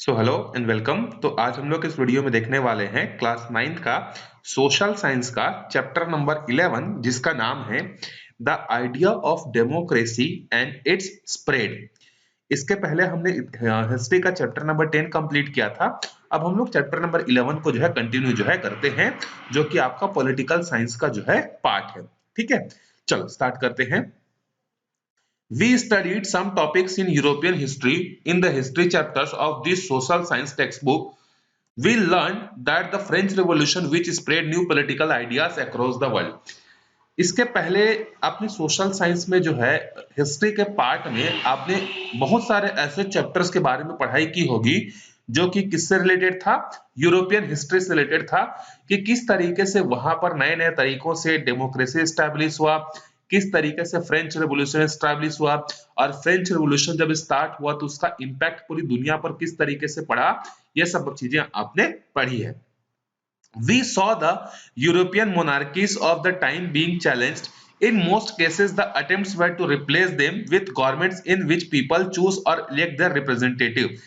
Hello and welcome. तो आज हम लोग इस वीडियो में देखने वाले हैं क्लास 9th का सोशल साइंस का चैप्टर नंबर 11 जिसका नाम है the idea of democracy and it's spread. इसके पहले हमने हिस्ट्री का चैप्टर नंबर 10 कंप्लीट किया था। अब हम लोग चैप्टर नंबर 11 को जो है कंटिन्यू जो है करते हैं, जो कि आपका पॉलिटिकल साइंस का जो है पार्ट है। ठीक है, चलो स्टार्ट करते हैं। We studied some topics in European history in the history chapters of this social science textbook. We learned that the French Revolution which spread new political ideas across the world. इसके पहले आपने social science में जो है history के part में आपने बहुत सारे ऐसे चैप्टर्स के बारे में पढ़ाई की होगी जो कि किससे रिलेटेड था, यूरोपियन हिस्ट्री से रिलेटेड था कि किस तरीके से वहां पर नए नए तरीकों से डेमोक्रेसी स्टैब्लिश हुआ, किस तरीके से फ्रेंच रेवोल्यूशन स्टैब्लिश हुआ और फ्रेंच रेवोल्यूशन जब स्टार्ट हुआ तो उसका इंपैक्ट पूरी दुनिया पर किस तरीके से पड़ा। ये सब चीजें आपने पढ़ी है। We saw the European monarchies of the time being challenged. In most cases, the attempts were to replace them with governments in which people choose or elect their representative.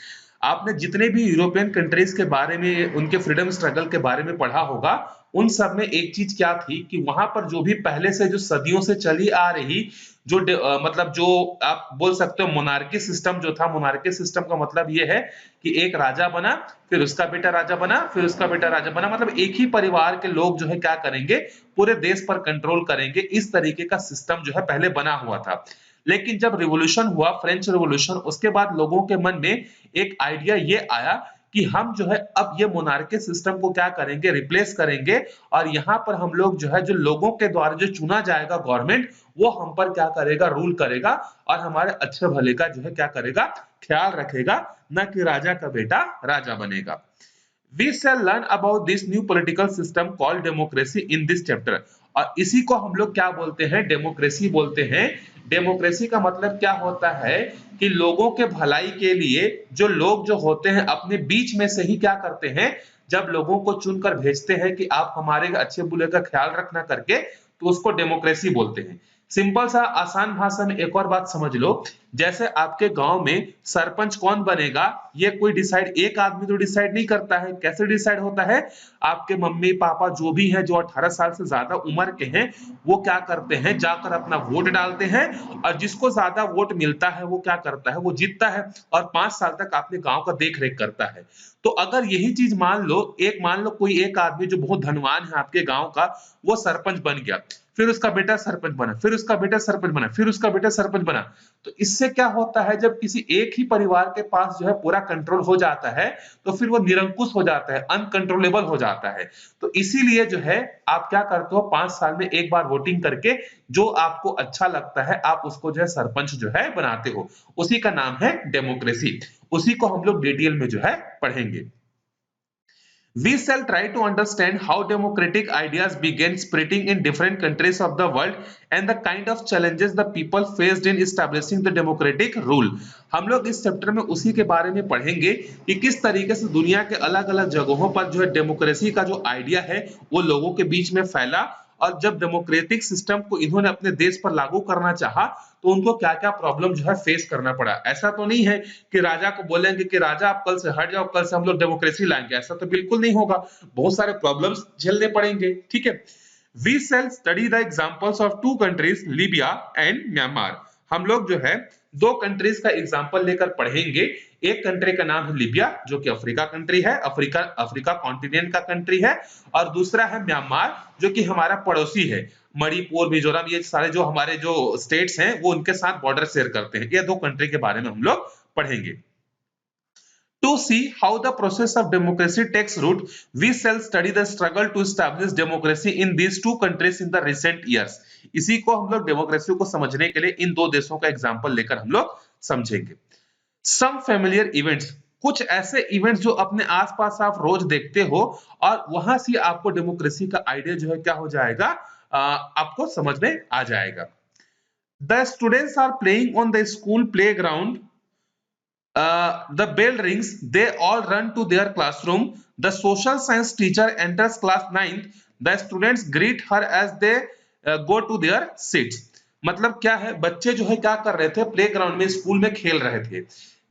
आपने जितने भी यूरोपियन कंट्रीज के बारे में, उनके freedom struggle के बारे में पढ़ा होगा, उन सब में एक चीज क्या थी कि वहां पर जो भी पहले से जो सदियों से चली आ रही जो मतलब जो आप बोल सकते हो मोनार्की सिस्टम जो था, मोनार्की सिस्टम का मतलब ये है कि एक राजा बना, फिर उसका बेटा राजा बना, फिर उसका बेटा राजा बना, मतलब एक ही परिवार के लोग जो है क्या करेंगे, पूरे देश पर कंट्रोल करेंगे। इस तरीके का सिस्टम जो है पहले बना हुआ था। लेकिन जब रिवॉल्यूशन हुआ, फ्रेंच रिवॉल्यूशन, उसके बाद लोगों के मन में एक आइडिया ये आया कि हम जो है अब ये मोनार्की सिस्टम को क्या करेंगे, रिप्लेस करेंगे और यहाँ पर हम लोग जो है जो लोगों के द्वारा जो चुना जाएगा गवर्नमेंट, वो हम पर क्या करेगा, रूल करेगा और हमारे अच्छे भले का जो है क्या करेगा, ख्याल रखेगा, न कि राजा का बेटा राजा बनेगा। We shall learn about this new political system called democracy in this chapter। और इसी को हम लोग क्या बोलते हैं, डेमोक्रेसी बोलते हैं। डेमोक्रेसी का मतलब क्या होता है कि लोगों के भलाई के लिए जो लोग जो होते हैं अपने बीच में से ही क्या करते हैं, जब लोगों को चुनकर भेजते हैं कि आप हमारे अच्छे बुरे का ख्याल रखना करके, तो उसको डेमोक्रेसी बोलते हैं। सिंपल सा आसान भाषा में एक और बात समझ लो, जैसे आपके गांव में सरपंच कौन बनेगा, ये कोई डिसाइड, एक आदमी तो डिसाइड नहीं करता है। कैसे डिसाइड होता है, आपके मम्मी पापा जो भी हैं, जो 18 साल से ज्यादा उम्र के हैं, वो क्या करते हैं, जाकर अपना वोट डालते हैं और जिसको ज्यादा वोट मिलता है वो क्या करता है, वो जीतता है और 5 साल तक अपने गांव का देख रेख करता है। तो अगर यही चीज मान लो कोई एक आदमी जो बहुत धनवान है आपके गांव का, वो सरपंच बन गया, फिर उसका बेटा सरपंच बना, फिर उसका बेटा सरपंच बना, फिर उसका बेटा सरपंच बना। तो इससे क्या होता है, जब किसी एक ही परिवार के पास जो है पूरा कंट्रोल हो जाता है, तो फिर वो निरंकुश हो जाता है, अनकंट्रोलेबल हो जाता है। तो इसीलिए जो है आप क्या करते हो, 5 साल में एक बार वोटिंग करके जो आपको अच्छा लगता है आप उसको जो है सरपंच जो है बनाते हो। उसी का नाम है डेमोक्रेसी। उसी को हम लोग डिटेल में जो है पढ़ेंगे। We shall try to understand how democratic ideas began spreading in different countries of the world and the kind of challenges the people faced in establishing the democratic rule। हम लोग इस चैप्टर में उसी के बारे में पढ़ेंगे कि किस तरीके से दुनिया के अलग अलग जगहों पर जो है डेमोक्रेसी का जो आइडिया है वो लोगों के बीच में फैला, और जब डेमोक्रेटिक सिस्टम को इन्होंने अपने देश पर लागू करना चाहा तो उनको क्या क्या प्रॉब्लम जो है फेस करना पड़ा। ऐसा तो नहीं है कि राजा को बोलेंगे कि राजा आप कल से हट जाओ, कल से हम लोग डेमोक्रेसी लाएंगे, ऐसा तो बिल्कुल नहीं होगा। बहुत सारे प्रॉब्लम्स झेलने पड़ेंगे। ठीक है, we shall study the examples of two countries, Libya and Myanmar. हम लोग जो है दो कंट्रीज का एग्जांपल लेकर पढ़ेंगे। एक कंट्री का नाम है लीबिया जो कि अफ्रीका कंट्री है, अफ्रीका अफ्रीका कॉन्टिनेंट का कंट्री है, और दूसरा है म्यांमार जो कि हमारा पड़ोसी है। मणिपुर, मिजोरम, ये सारे जो हमारे जो स्टेट्स हैं वो उनके साथ बॉर्डर शेयर करते हैं। ये दो कंट्री के बारे में हम लोग पढ़ेंगे। To see how the process of democracy takes root, we shall study the struggle to establish democracy in these two countries in the recent years। इसी को हम लोग डेमोक्रेसी को समझने के लिए इन दो देशों का एग्जांपल लेकर हम लोग समझेंगे। Some familiar events, कुछ ऐसे इवेंट्स जो अपने आसपास आप रोज देखते हो और वहां से आपको डेमोक्रेसी का आइडिया जो है क्या हो जाएगा, आपको समझ में आ जाएगा। The students are playing on the school playground, the bell rings, they all run to their classroom. The social science teacher enters class 9th. The students greet her as they go to their seats। मतलब क्या है, बच्चे जो है क्या कर रहे थे, प्लेग्राउंड में स्कूल में खेल रहे थे।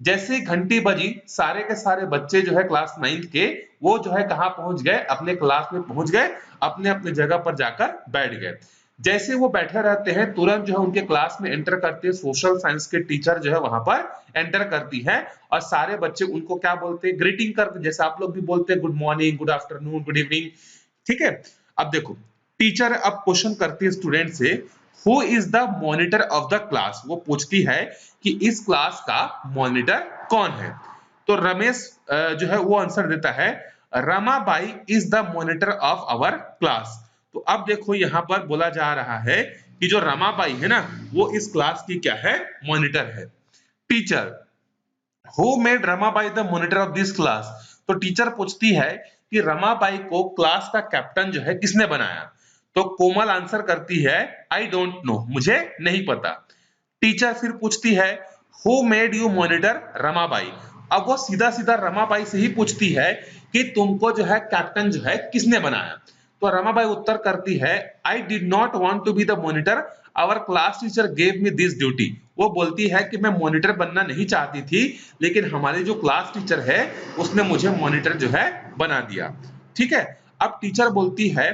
जैसे ही घंटी बजी, सारे के सारे बच्चे जो है क्लास 9th के, वो जो है कहाँ पहुंच गए, अपने क्लास में पहुंच गए, अपने अपने जगह पर जाकर बैठ गए। जैसे वो बैठे रहते हैं, तुरंत जो है उनके क्लास में एंटर करते हैं सोशल साइंस के टीचर जो है वहां पर एंटर करती है, और सारे बच्चे उनको क्या बोलते हैं, ग्रीटिंग करते, जैसे आप लोग भी बोलते हैं good morning, good afternoon, good evening. ठीक है, अब देखो टीचर अब क्वेश्चन करती है स्टूडेंट से, who is the monitor of the class, वो पूछती है कि इस क्लास का मॉनिटर कौन है। तो रमेश जो है वो आंसर देता है, Ramabai is the monitor of our class. तो अब देखो यहाँ पर बोला जा रहा है कि जो रमाबाई है ना, वो इस क्लास की क्या है, मॉनिटर है। Teacher, who made Ramabai the monitor of this class. तो टीचर पूछती है कि रमाबाई को क्लास का कैप्टन जो है किसने बनाया। तो कोमल आंसर करती है, आई डोंट नो, मुझे नहीं पता। टीचर फिर पूछती है, who made you monitor Ramabai. अब वो सीधा सीधा रमाबाई से ही पूछती है कि तुमको जो है कैप्टन जो है किसने बनाया। तो रमाबाई उत्तर करती है, I did not want to be the monitor, our class teacher gave me this duty. वो बोलती है कि मैं मॉनिटर बनना नहीं चाहती थी, लेकिन हमारी जो क्लास टीचर है उसने मुझे मॉनिटर जो है बना दिया। ठीक है, अब टीचर बोलती है,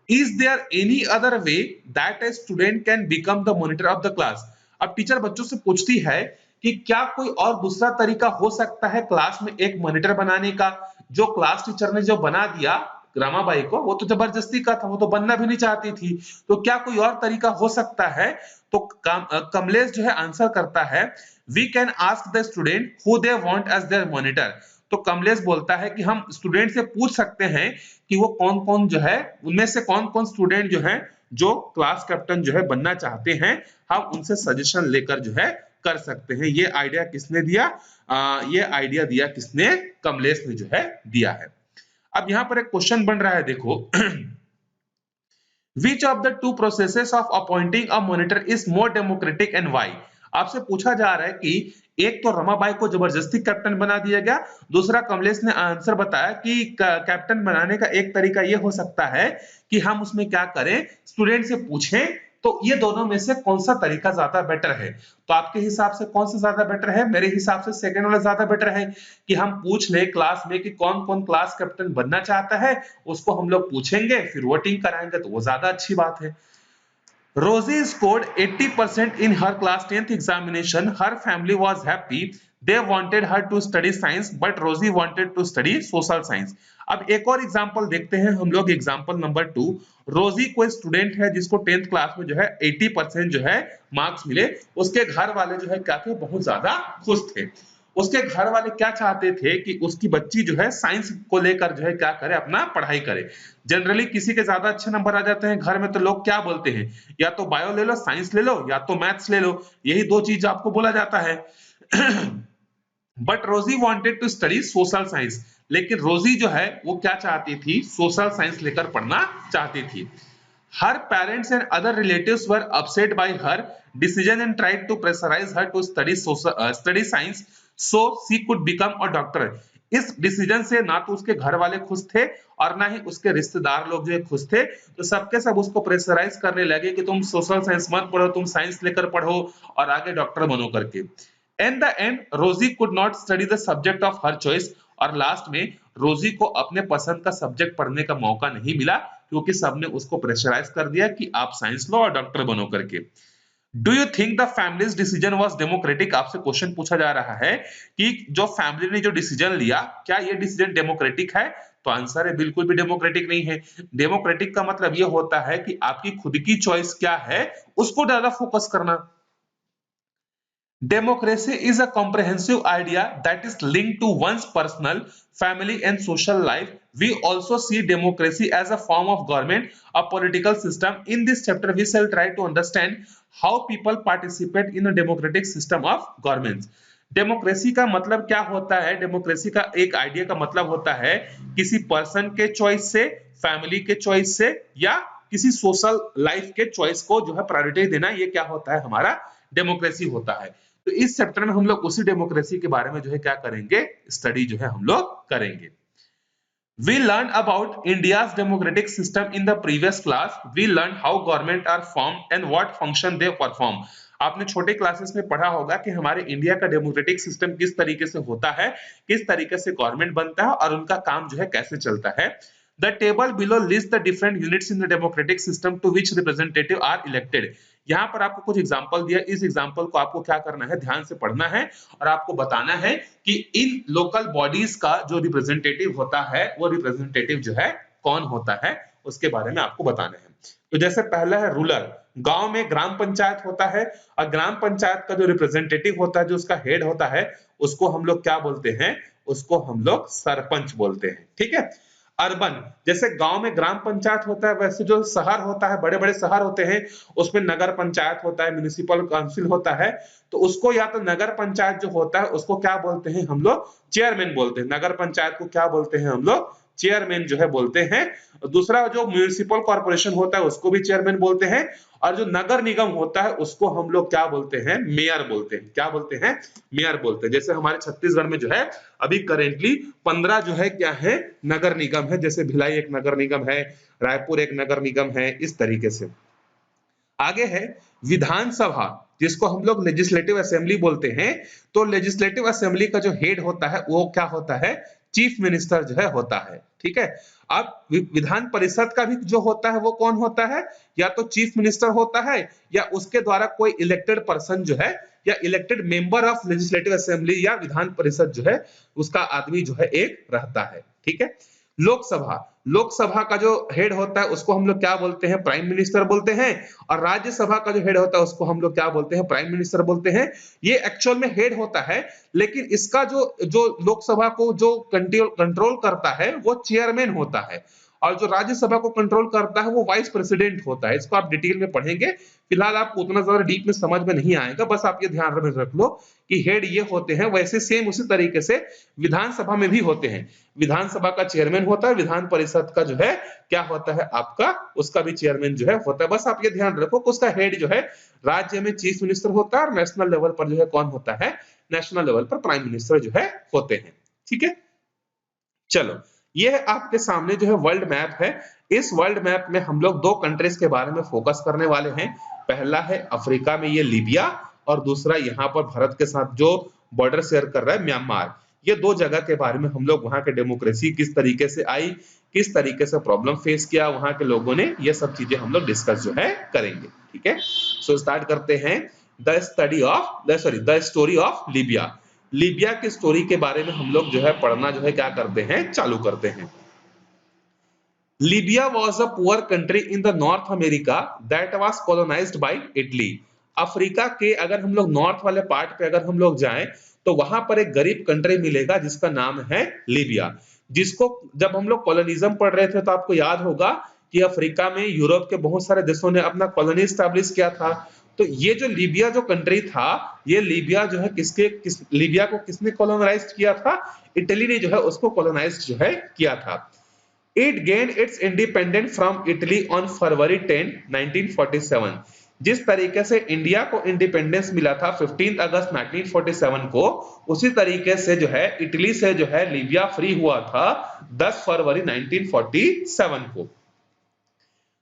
is there any other way that a student can become the monitor of the class. अब टीचर बच्चों से पूछती है कि क्या कोई और दूसरा तरीका हो सकता है क्लास में एक मॉनिटर बनाने का। जो क्लास टीचर ने जो बना दिया रमाबाई को, वो तो जबरदस्ती का था, वो तो बनना भी नहीं चाहती थी, तो क्या कोई और तरीका हो सकता है। तो कमलेश जो है आंसर करता है, we can ask the student who they want as their monitor. तो कमलेश बोलता है कि हम स्टूडेंट से पूछ सकते हैं कि वो कौन कौन जो है, उनमें से कौन कौन स्टूडेंट जो है जो क्लास कैप्टन जो है बनना चाहते हैं, हम उनसे सजेशन लेकर जो है कर सकते हैं। ये आइडिया किसने दिया, ये आइडिया दिया किसने, कमलेश ने जो है दिया है। अब यहां पर एक क्वेश्चन बन रहा है, देखो which of the two processes of appointing a monitor is more democratic and why. आपसे पूछा जा रहा है कि एक तो रमाबाई को जबरदस्ती कैप्टन बना दिया गया, दूसरा कमलेश ने आंसर बताया कि कैप्टन बनाने का एक तरीका यह हो सकता है कि हम उसमें क्या करें, स्टूडेंट से पूछें, तो ये दोनों में से कौन सा तरीका ज्यादा बेटर है। तो आपके हिसाब से कौन सा ज्यादा बेटर है, मेरे हिसाब से सेकंड वाला ज्यादा बेटर है, कि हम पूछ ले क्लास में कि कौन कौन क्लास कैप्टन बनना चाहता है, उसको हम लोग पूछेंगे, फिर वोटिंग कराएंगे, तो वो ज्यादा अच्छी बात है। Rosie scored 80% in her class 10th examination. Her family was happy. They wanted her to study science, but Rosie wanted to study social science. अब एक और एग्जांपल देखते हैं हम लोग, एग्जांपल नंबर 2। रोजी कोई स्टूडेंट है जिसको 10th क्लास में जो है 80% जो है मार्क्स मिले। उसके घर वाले जो है क्या थे, बहुत ज्यादा खुश थे। उसके घर वाले क्या चाहते थे कि उसकी बच्ची जो है साइंस को लेकर जो है क्या करे, अपना पढ़ाई करे। जनरली किसी के ज्यादा अच्छे नंबर आ जाते हैं घर में, तो लोग क्या बोलते हैं, या तो बायो ले लो, साइंस ले लो, या तो मैथ्स ले लो, यही दो चीज आपको बोला जाता है। But Rosie wanted to study social science, लेकिन रोजी जो है वो क्या चाहती थी, सोशल साइंस लेकर पढ़ना चाहती थी। Her parents and other relatives were upset by her decision and tried to pressurize her to study science so she could become a doctor. इस डिसीजन से ना तो उसके घर वाले खुश थे और ना ही उसके रिश्तेदार लोग जो है खुश थे, तो सबके सब उसको प्रेशराइज करने लगे कि तुम सोशल साइंस मत पढ़ो, तुम साइंस लेकर पढ़ो और आगे डॉक्टर बनो करके। एट द एंड रोजी could not study the subject of her choice, और लास्ट में रोजी को अपने पसंद का सब्जेक्ट पढ़ने का मौका नहीं मिला, क्योंकि सबने उसको प्रेशराइज कर दिया कि आप साइंस लो और डॉक्टर बनो करके। Do you think the families decision was democratic. आपसे क्वेश्चन पूछा जा रहा है कि जो फैमिली ने जो डिसीजन लिया, क्या ये डिसीजन डेमोक्रेटिक है। तो आंसर है बिल्कुल भी डेमोक्रेटिक नहीं है। डेमोक्रेटिक का मतलब ये होता है कि आपकी खुद की चॉइस क्या है उसको ज्यादा फोकस करना। Democracy is a comprehensive idea that is linked to one's personal, family, and social life. We also see democracy as a form of government, a political system. In this chapter, we shall try to understand how people participate in a democratic system of governments. Democracy का मतलब क्या होता है, democracy का एक idea का मतलब होता है किसी पर्सन के चॉइस से, फैमिली के चॉइस से, या किसी सोशल लाइफ के चॉइस को जो है प्रायोरिटी देना, ये क्या होता है, हमारा डेमोक्रेसी होता है। तो इस चैप्टर में हम लोग उसी डेमोक्रेसी के बारे में जो है क्या करेंगे, स्टडी जो है हम लोग करेंगे। We learned about India's democratic system in the previous class. We learned how government are formed and what function they perform. आपने छोटे क्लासेस में पढ़ा होगा कि हमारे इंडिया का डेमोक्रेटिक सिस्टम किस तरीके से होता है, किस तरीके से गवर्नमेंट बनता है और उनका काम जो है कैसे चलता है। The table below lists the different units in the democratic system to which representative are elected. यहाँ पर आपको कुछ एग्जांपल दिया, इस एग्जांपल को आपको क्या करना है, ध्यान से पढ़ना है और आपको बताना है कि इन लोकल बॉडीज का जो रिप्रेजेंटेटिव होता है वो रिप्रेजेंटेटिव जो है कौन होता है, उसके बारे में आपको बताना है। तो जैसे पहला है रूरल, गांव में ग्राम पंचायत होता है और ग्राम पंचायत का जो रिप्रेजेंटेटिव होता है, जो उसका हेड होता है, उसको हम लोग क्या बोलते हैं, उसको हम लोग सरपंच बोलते हैं। ठीक है। अर्बन, जैसे गांव में ग्राम पंचायत होता है, वैसे जो शहर होता है, बड़े बड़े शहर होते हैं, उसमें नगर पंचायत होता है, म्युनिसिपल काउंसिल होता है, तो उसको या तो नगर पंचायत जो होता है उसको क्या बोलते हैं हम लोग, चेयरमैन बोलते हैं। नगर पंचायत को क्या बोलते हैं हम लोग, चेयरमैन जो है बोलते हैं। दूसरा जो म्युनिसिपल कॉर्पोरेशन होता है उसको भी चेयरमैन बोलते हैं, और जो नगर निगम होता है उसको हम लोग क्या बोलते हैं, मेयर बोलते हैं। क्या बोलते हैं, मेयर बोलते हैं। जैसे हमारे छत्तीसगढ़ में जो है अभी करेंटली 15 जो है क्या है, नगर निगम है। जैसे भिलाई एक नगर निगम है, रायपुर एक नगर निगम है, इस तरीके से। आगे है विधानसभा, जिसको हम लोग लेजिस्लेटिव असेंबली बोलते हैं। तो लेजिस्लेटिव असेंबली का जो हेड होता है वो क्या होता है, चीफ मिनिस्टर जो है होता है। ठीक है। अब विधान परिषद का भी जो होता है वो कौन होता है, या तो चीफ मिनिस्टर होता है या उसके द्वारा कोई इलेक्टेड पर्सन जो है, या elected member of legislative assembly या विधान परिषद जो है उसका आदमी जो है एक रहता है। ठीक है। लोकसभा, लोकसभा का जो हेड होता है उसको हम लोग क्या बोलते हैं, प्राइम मिनिस्टर बोलते हैं। और राज्यसभा का जो हेड होता है उसको हम लोग क्या बोलते हैं, प्राइम मिनिस्टर बोलते हैं। ये एक्चुअल में हेड होता है, लेकिन इसका जो जो लोकसभा को जो कंट्रोल करता है वो चेयरमैन होता है, और जो राज्यसभा को कंट्रोल करता है वो वाइस प्रेसिडेंट होता है। इसको आप डिटेल में पढ़ेंगे, फिलहाल आपको उतना ज्यादा डीप में समझ में नहीं आएगा, बस आप ये ध्यान में रख लो कि हेड ये होते हैं। वैसे सेम उसी तरीके से विधानसभा में भी होते हैं। विधानसभा का चेयरमैन होता है, विधान परिषद का जो है क्या होता है आपका, उसका भी चेयरमैन जो है होता है। बस आप ये ध्यान रखो कि उसका हेड जो है राज्य में चीफ मिनिस्टर होता है, और नेशनल लेवल पर जो है कौन होता है, नेशनल लेवल पर प्राइम मिनिस्टर जो है होते हैं। ठीक है। चलो, ये आपके सामने जो है वर्ल्ड मैप है। इस वर्ल्ड मैप में हम लोग दो कंट्रीज के बारे में फोकस करने वाले हैं। पहला है अफ्रीका में ये लीबिया, और दूसरा यहाँ पर भारत के साथ जो बॉर्डर शेयर कर रहा है म्यांमार। ये दो जगह के बारे में हम लोग, वहां के डेमोक्रेसी किस तरीके से आई, किस तरीके से प्रॉब्लम फेस किया वहां के लोगों ने, ये सब चीजें हम लोग डिस्कस जो है करेंगे। ठीक है। सो स्टार्ट करते हैं the story of Libya. Libya की स्टोरी के बारे में हम लोग जो है पढ़ना जो है क्या करते हैं, चालू करते हैं। Libya was a poor country in the North America that was colonized by Italy. Africa के अगर हम लोग नॉर्थ वाले पार्ट पे अगर हम लोग जाएं तो वहां पर एक गरीब कंट्री मिलेगा जिसका नाम है लीबिया, जिसको जब हम लोग कॉलोनिज्म पढ़ रहे थे तो आपको याद होगा कि अफ्रीका में यूरोप के बहुत सारे देशों ने अपना कॉलोनी स्टैब्लिश किया था। तो ये जो लीबिया जो कंट्री था, ये लीबिया जो है लीबिया को किसने कॉलोनाइज किया था, इटली ने जो है उसको कॉलोनाइज जो है किया था। It gained its independence from Italy on February 10, 1947. जिस तरीके से इंडिया को इंडिपेंडेंस मिला था 15 अगस्त 1947 को, उसी तरीके से जो है इटली से जो है लीबिया फ्री हुआ था 10 फरवरी 1947 को।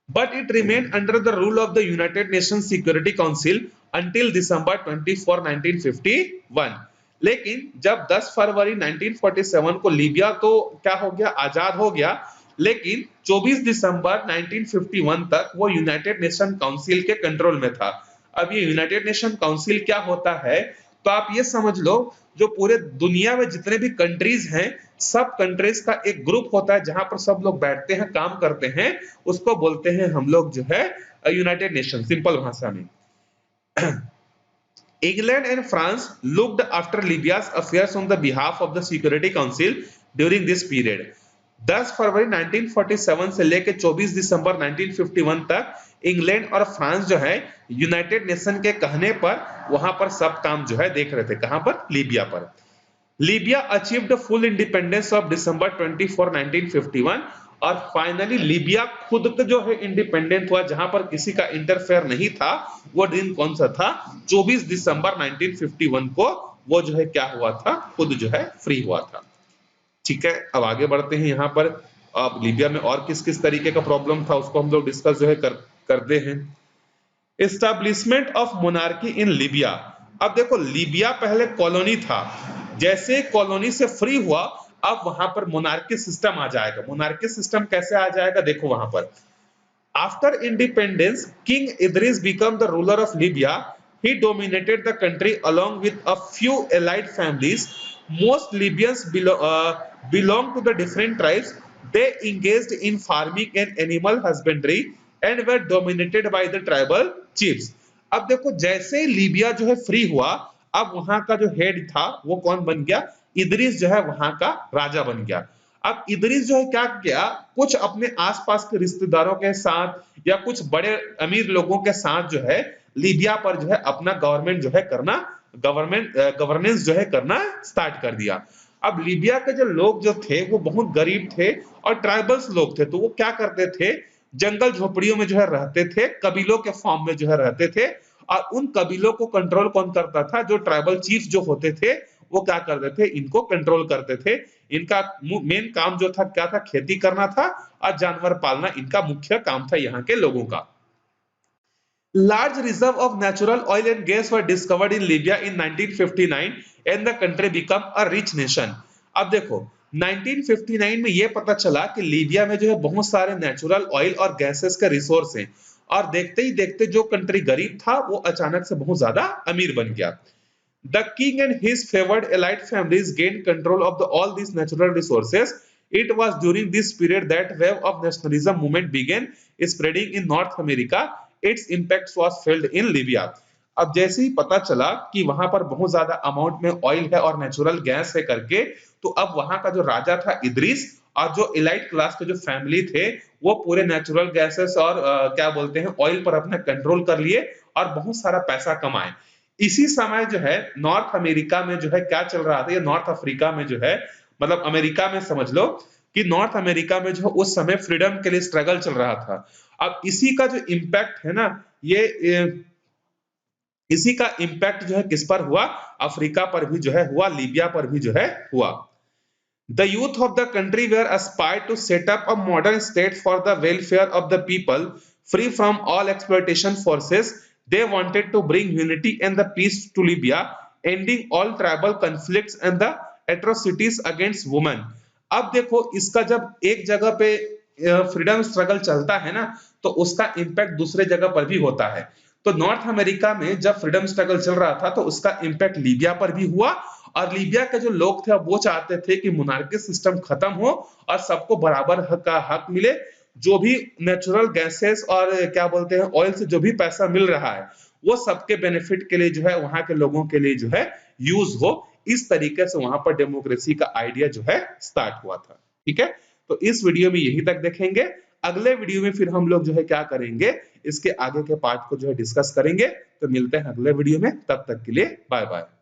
But it remained under the rule of the United Nations Security Council until December 24, 1951. लेकिन जब 10 फरवरी 1947 को लीबिया तो क्या हो गया, आजाद हो गया, लेकिन 24 दिसंबर 1951 तक वो यूनाइटेड नेशन काउंसिल के कंट्रोल में था। अब ये यूनाइटेड नेशन काउंसिल क्या होता है, तो आप ये समझ लो जो पूरे दुनिया में जितने भी कंट्रीज हैं, सब कंट्रीज का एक ग्रुप होता है जहां पर सब लोग बैठते हैं, काम करते हैं, उसको बोलते हैं हम लोग जो है यूनाइटेड नेशन, सिंपल भाषा में। England and France looked after Libya's affairs on the behalf of the Security Council during this period. 10 फरवरी 1947 से लेकर 24 दिसंबर 1951 तक इंग्लैंड और फ्रांस जो है यूनाइटेड नेशन के कहने पर वहां पर सब काम जो है देख रहे थे। कहां पर, लीबिया पर। Libya achieved full independence of December 24, 1951, और फाइनली लीबिया खुद जो है इंडिपेंडेंट हुआ, जहां पर किसी का इंटरफेयर नहीं था। वो दिन कौन सा था, 24 दिसंबर 1951 को वो जो है क्या हुआ था, खुद जो है फ्री हुआ था। ठीक है। अब आगे बढ़ते हैं। यहाँ पर अब लीबिया में और किस किस तरीके का प्रॉब्लम था उसको हम लोग डिस्कस जो है करते हैं। Establishment of monarchy in Libya. अब देखो लीबिया पहले कॉलोनी था, जैसे कॉलोनी से फ्री हुआ अब वहां पर मोनार्की सिस्टम आ जाएगा। मोनार्की सिस्टम कैसे आ जाएगा, देखो वहां पर after independence king Idris become the ruler of Libya. He dominated the country along with a few allied families. Most Libyans belong to the different tribes. They engaged in farming and animal husbandry and were dominated by the tribal chiefs. अब देखो जैसे ही Libya जो है free हुआ, अब वहां का जो हेड था वो कौन बन गया, इदरीस जो है वहां का राजा बन गया। अब इदरीस जो है क्या किया, कुछ अपने आसपास के रिश्तेदारों के साथ या कुछ बड़े अमीर लोगों के साथ जो है लीबिया पर जो है अपना गवर्नमेंट जो है करना, गवर्नेंस जो है करना स्टार्ट कर दिया। अब लीबिया के जो लोग जो थे वो बहुत गरीब थे और ट्राइबल्स लोग थे, तो वो क्या करते थे, जंगल झोपड़ियों में जो है रहते थे, कबीलों के फॉर्म में जो है रहते थे। और उन कबीलों को कंट्रोल कौन करता था, जो ट्राइबल चीफ जो होते थे वो क्या करते थे, इनको कंट्रोल करते थे। इनका मेन काम जो था क्या था, खेती करना था और जानवर पालना इनका मुख्य काम था यहाँ के लोगों का। Large reserve of natural oil and gas were discovered in Libya in 1959 and the country became a rich nation. अब देखो 1959 में ये पता चला कि लीबिया में जो है बहुत सारे नेचुरल ऑयल और गैसेस के रिसोर्स हैं, और देखते ही देखते जो कंट्री गरीब था वो अचानक से बहुत ज्यादा अमीर बन गया। The king and his favored allied families gained control of all these natural resources. It was during this period that wave of nationalism movement began spreading in North America. Its impact was felt in Libya. अब जैसे ही पता चला कि वहां पर बहुत ज्यादा amount में ऑयल है और नेचुरल गैस है करके, तो अब वहां का जो राजा था इदरीस और जो एलाइट क्लास के जो फैमिली थे वो पूरे नेचुरल गैसेस और क्या बोलते हैं ऑयल पर अपना कंट्रोल कर लिए और बहुत सारा पैसा कमाए। इसी समय जो है नॉर्थ अमेरिका में जो है क्या चल रहा था, ये नॉर्थ अफ्रीका में जो है, मतलब अमेरिका में समझ लो कि नॉर्थ अमेरिका में जो है उस समय फ्रीडम के लिए स्ट्रगल चल रहा था। अब इसी का जो इम्पैक्ट है ना, ये इसी का इम्पैक्ट जो है किस पर हुआ, अफ्रीका पर भी जो है हुआ, लीबिया पर भी जो है हुआ। The youth of the country were aspired to set up a modern state for the welfare of the people, free from all exploitation forces. They wanted to bring unity and the peace to Libya, ending all tribal conflicts and the atrocities against women. अब देखो इसका जब एक जगह पे freedom struggle चलता है ना, तो उसका इम्पैक्ट दूसरे जगह पर भी होता है। तो नॉर्थ अमेरिका में जब फ्रीडम स्ट्रगल चल रहा था तो उसका इम्पैक्ट लीबिया पर भी हुआ, और लीबिया के जो लोग थे वो चाहते थे कि मोनार्की सिस्टम खत्म हो और सबको बराबर का हक मिले, जो भी नेचुरल गैसेस और क्या बोलते हैं ऑयल से जो भी पैसा मिल रहा है वो सबके बेनिफिट के लिए जो है वहां के लोगों के लिए जो है यूज हो। इस तरीके से वहां पर डेमोक्रेसी का आइडिया जो है स्टार्ट हुआ था। ठीक है, तो इस वीडियो में यही तक देखेंगे। अगले वीडियो में फिर हम लोग जो है क्या करेंगे, इसके आगे के पार्ट को जो है डिस्कस करेंगे। तो मिलते हैं अगले वीडियो में, तब तक के लिए बाय बाय।